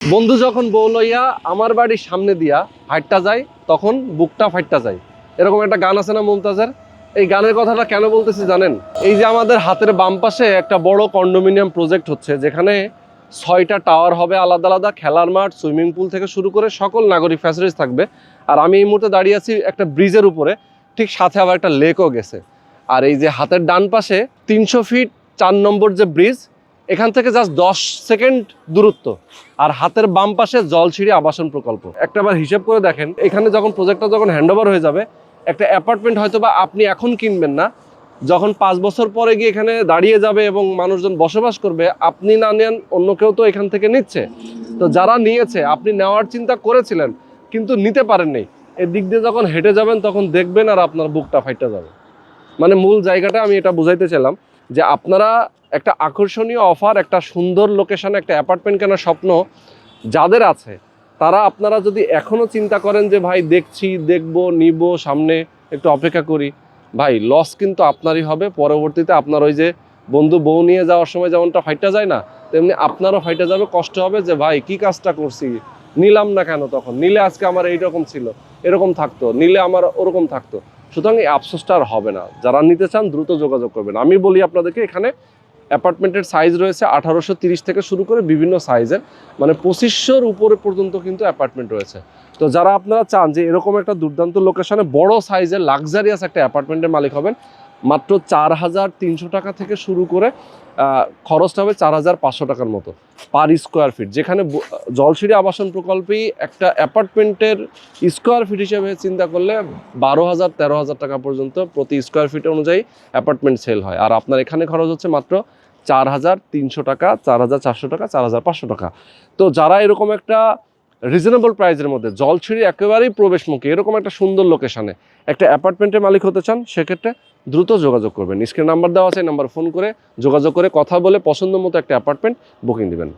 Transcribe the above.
বন্ধু যখন বউ লইয়া আমার বাড়ির সামনে দিয়া হাইটটা যায় তখন বুকটা ফাইটটা যায়, এরকম একটা গান আছে না মুমতাজের? এই গানের কথাটা কেন বলতেছি জানেন? এই যে আমাদের হাতের বাম পাশে একটা বড় কন্ডোমিনিয়াম প্রজেক্ট হচ্ছে, যেখানে 6টা টাওয়ার হবে, আলাদা আলাদা খেলার মাঠ, সুইমিং পুল থেকে শুরু করে সকল নাগরিক ফ্যাসিলিটিস থাকবে। আর আমি এই মুহূর্তে দাঁড়িয়ে আছি একটা ব্রিজের উপরে, ঠিক সাথে আবার একটা লেকও গেছে। আর এই যে হাতের ডান পাশে 300 ফিট 4 নম্বর যে ব্রিজ, এখান থেকে জাস্ট 10 সেকেন্ড দূরত্ব। আর হাতের বাম পাশে জলছিড়ি আবাসন প্রকল্প। একটাবার হিসেব করে দেখেন, এখানে যখন প্রজেক্টটা যখন হ্যান্ডওভার হয়ে যাবে, একটা অ্যাপার্টমেন্ট হয়তো বা আপনি এখন কিনবেন না, যখন 5 বছর পরে গিয়ে এখানে দাঁড়িয়ে যাবে এবং মানুষজন বসবাস করবে, আপনি না নেন অন্য কেউ তো এখান থেকে নিচ্ছে। তো যারা নিয়েছে, আপনি নেওয়ার চিন্তা করেছিলেন কিন্তু নিতে পারেননি, এদিক দিয়ে যখন হেঁটে যাবেন তখন দেখবেন আর আপনার বুকটা ফাইটা যাবে। মানে মূল জায়গাটা আমি এটা বুঝাইতে চাইলাম যে আপনারা একটা আকর্ষণীয় অফার, একটা সুন্দর লোকেশনে একটা অ্যাপার্টমেন্ট কেনার স্বপ্ন যাদের আছে, তারা আপনারা যদি এখনও চিন্তা করেন যে ভাই দেখছি, দেখবো, নিব, সামনে একটু অপেক্ষা করি, ভাই লস কিন্তু আপনারই হবে। পরবর্তীতে আপনার ওই যে বন্ধু বউ নিয়ে যাওয়ার সময় যেমনটা ফাইটা যায় না, তেমনি আপনারও ফাইটা যাবে, কষ্ট হবে যে ভাই কি কাজটা করছি, নিলাম না কেন, তখন নিলে আজকে আমার এইরকম ছিল, এরকম থাকতো, নিলে আমার ওরকম থাকতো। সুতরাং এই আফসোসটা আর হবে না। যারা নিতে চান দ্রুত যোগাযোগ করবেন। আমি বলি আপনাদেরকে, এখানে অ্যাপার্টমেন্টের সাইজ রয়েছে 1830 থেকে শুরু করে বিভিন্ন সাইজের, মানে 2500-র উপরে পর্যন্ত কিন্তু অ্যাপার্টমেন্ট রয়েছে। তো যারা আপনারা চান যে এরকম একটা দুর্দান্ত লোকেশনে বড় সাইজের লাক্সারিয়াস একটা অ্যাপার্টমেন্টের মালিক হবেন, মাত্র 4300 টাকা থেকে শুরু করে খরচটা হবে 4500 টাকার মতো পার স্কোয়ার ফিট। যেখানে জলছিড়ি আবাসন প্রকল্পেই একটা অ্যাপার্টমেন্টের স্কোয়ার ফিট হিসেবে চিন্তা করলে 12,000-13,000 টাকা পর্যন্ত প্রতি স্কোয়ার ফিট অনুযায়ী অ্যাপার্টমেন্ট সেল হয়। আর আপনার এখানে খরচ হচ্ছে মাত্র 4300 টাকা, 4400 টাকা, 4500 টাকা। তো যারা এরকম একটা রিজনেবল প্রাইসের মধ্যে জলছিড়ি একেবারেই প্রবেশমুখী এরকম একটা সুন্দর লোকেশনে একটা অ্যাপার্টমেন্টের মালিক হতে চান, সেক্ষেত্রে দ্রুত যোগাযোগ করবেন। স্ক্রিন নাম্বার দেওয়া আছে, নাম্বার ফোন করে যোগাযোগ করে কথা বলে পছন্দ মতো একটা অ্যাপার্টমেন্ট বুকিং দিবেন।